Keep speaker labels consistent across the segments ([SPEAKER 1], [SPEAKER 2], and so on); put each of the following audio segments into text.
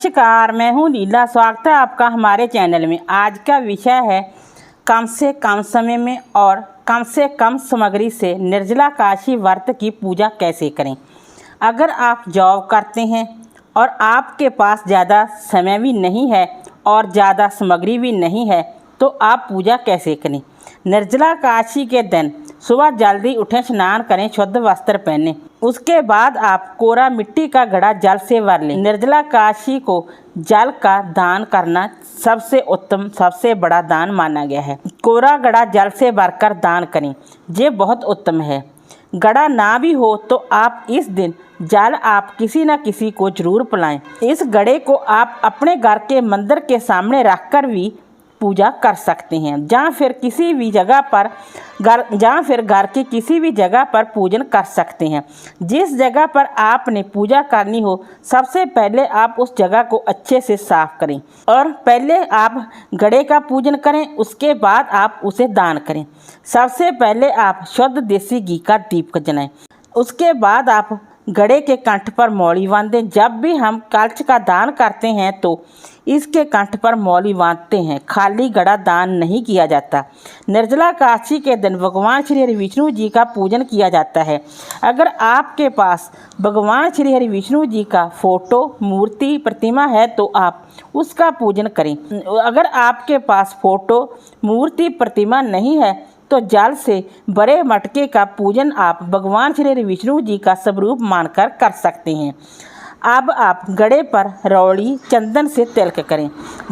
[SPEAKER 1] नमस्कार, मैं हूँ लीला। स्वागत है आपका हमारे चैनल में। आज का विषय है कम से कम समय में और कम से कम सामग्री से निर्जला काशी व्रत की पूजा कैसे करें। अगर आप जॉब करते हैं और आपके पास ज़्यादा समय भी नहीं है और ज़्यादा सामग्री भी नहीं है तो आप पूजा कैसे करें। निर्जला काशी के दिन सुबह जल्दी उठें, स्नान करें, शुद्ध वस्त्र पहनें। उसके बाद आप कोरा मिट्टी का घड़ा जल से भर लें। निर्जला काशी को जल का दान करना सबसे उत्तम, सबसे बड़ा दान माना गया है। कोरा घड़ा जल से भरकर दान करें, ये बहुत उत्तम है। घड़ा ना भी हो तो आप इस दिन जल आप किसी न किसी को जरूर पिलाएं। इस घड़े को आप अपने घर के मंदिर के सामने रखकर भी पूजा कर सकते हैं, जहाँ फिर किसी भी जगह पर घर की किसी भी जगह पर पूजन कर सकते हैं। जिस जगह पर आपने पूजा करनी हो, सबसे पहले आप उस जगह को अच्छे से साफ करें और पहले आप घड़े का पूजन करें, उसके बाद आप उसे दान करें। सबसे पहले आप शुद्ध देसी घी का दीप जलाएं। उसके बाद आप घड़े के कंठ पर मौली बांधें। जब भी हम कलश का दान करते हैं तो इसके कंठ पर मौली बांधते हैं, खाली घड़ा दान नहीं किया जाता। निर्जला काशी के दिन भगवान श्री हरि विष्णु जी का पूजन किया जाता है। अगर आपके पास भगवान श्री हरि विष्णु जी का फोटो, मूर्ति, प्रतिमा है तो आप उसका पूजन करें। अगर आपके पास फोटो, मूर्ति, प्रतिमा नहीं है तो जल से बड़े मटके का पूजन आप भगवान श्री विष्णु जी का स्वरूप मानकर कर सकते हैं। अब आप घड़े पर रौली चंदन से तिलक करें,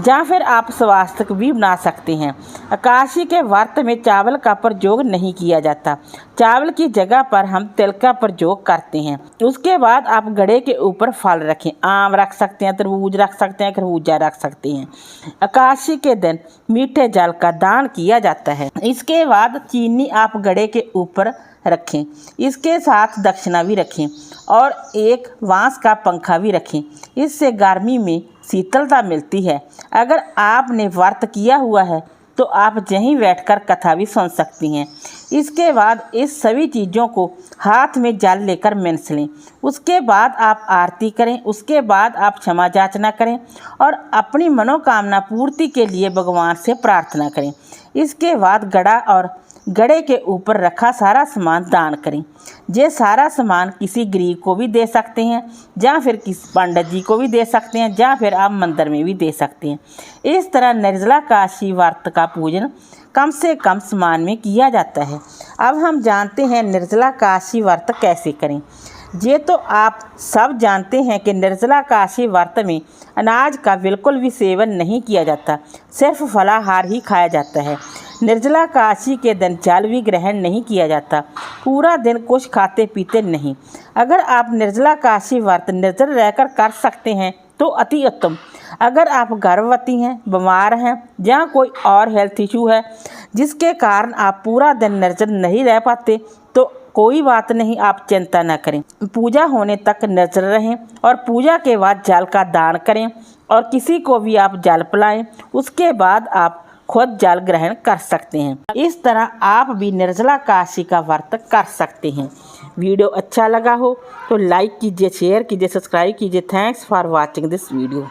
[SPEAKER 1] या फिर आप स्वास्थ्य भी बना सकते हैं। काशी के व्रत में चावल का प्रयोग नहीं किया जाता। चावल की जगह पर हम तिल का प्रयोग करते हैं। उसके बाद आप घड़े के ऊपर फल रखें। आम रख सकते हैं, तरबूज रख सकते हैं, खरबूजा रख सकते हैं। काशी के दिन मीठे जल का दान किया जाता है। इसके बाद चीनी आप घड़े के ऊपर रखें। इसके साथ दक्षिणा भी रखें और एक बांस का पंखा भी रखें। इससे गर्मी में शीतलता मिलती है। अगर आपने व्रत किया हुआ है तो आप यहीं बैठकर कथा भी सुन सकती हैं। इसके बाद इस सभी चीज़ों को हाथ में जल लेकर मिन्स लें। उसके बाद आप आरती करें। उसके बाद आप क्षमा याचना करें और अपनी मनोकामना पूर्ति के लिए भगवान से प्रार्थना करें। इसके बाद घड़ा और घड़े के ऊपर रखा सारा सामान दान करें। ये सारा सामान किसी गरीब को भी दे सकते हैं, या फिर किसी पंडित जी को भी दे सकते हैं, या फिर आप मंदिर में भी दे सकते हैं। इस तरह निर्जला काशी व्रत का पूजन कम से कम सामान में किया जाता है। अब हम जानते हैं निर्जला काशी व्रत कैसे करें। ये तो आप सब जानते हैं कि निर्जला काशी व्रत में अनाज का बिल्कुल भी सेवन नहीं किया जाता, सिर्फ फलाहार ही खाया जाता है। निर्जला काशी के दिन जल भी ग्रहण नहीं किया जाता। पूरा दिन कुछ खाते पीते नहीं। अगर आप निर्जला काशी व्रत निर्जल रहकर कर सकते हैं तो अति उत्तम। अगर आप गर्भवती हैं, बीमार हैं, या कोई और हेल्थ इशू है जिसके कारण आप पूरा दिन निर्जल नहीं रह पाते तो कोई बात नहीं, आप चिंता न करें। पूजा होने तक निर्जल रहें और पूजा के बाद जल का दान करें और किसी को भी आप जल पिलाएं। उसके बाद आप खुद जल ग्रहण कर सकते हैं। इस तरह आप भी निर्जला काशी का व्रत कर सकते हैं। वीडियो अच्छा लगा हो तो लाइक कीजिए, शेयर कीजिए, सब्सक्राइब कीजिए। Thanks for watching this video.